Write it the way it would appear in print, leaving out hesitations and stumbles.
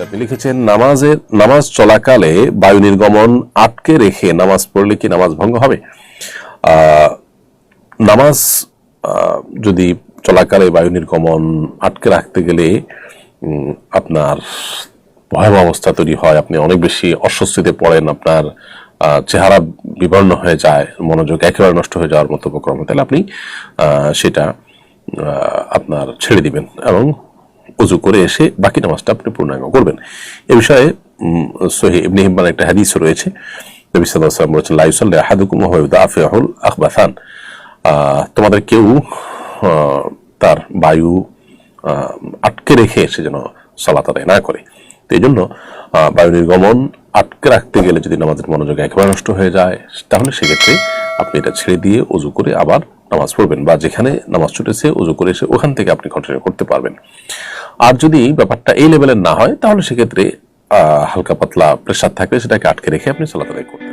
আপনি লিখেছেন নামাজ চলাকালে বায়ু নির্গমন আটকে রেখে নামাজ পড়লে কি নামাজ ভঙ্গ হবে? নামাজ যদি চলাকালে বায়ু নির্গমন আটকে রাখতে গেলে আপনার ভয়াবহ অবস্থা তৈরি হয়, আপনি অনেক বেশি অস্বস্তিতে পড়েন, আপনার চেহারা বিবর্ণ হয়ে যায়, মনোযোগ একেবারে নষ্ট হয়ে যাওয়ার মতো উপক্রম, তাহলে আপনি সেটা আপনার ছেড়ে দিবেন এবং উযু করে এসে বাকি নামাজটা আপনি পূর্ণাঙ্গ করবেন। এ বিষয়ে সহিহ ইবনে হিব্বান একটা হাদিস রয়েছে। নবী সাল্লাল্লাহু আলাইহি ওয়াসাল্লাম বলেছেন, লা ইউসাল্লি আহাদুকুম ওয়া হুয়া ইউদাফিউল আখবাসান, তোমাদের কেউ তার বায়ু আটকে রেখে সে যেন সালাত আদায় না করে। তো এই জন্য বায়ু নির্গমন আটকে রাখতে গেলে যদি নামাজের মনোযোগ একেবারে নষ্ট হয়ে যায়, তাহলে সেক্ষেত্রে আপনি এটা ছেড়ে দিয়ে উযু করে আবার নামাজ পড়বেন, বা যেখানে নামাজ ছুটেছে উযু করে এসে ওখান থেকে আপনি কন্টিনিউ করতে পারবেন। আর যদি ব্যাপারটা এই লেভেলের না হয়, তাহলে সেক্ষেত্রে হালকা পাতলা প্রেসার থাকলে সেটাকে আটকে রেখে আপনি সালাত আদায় করবেন।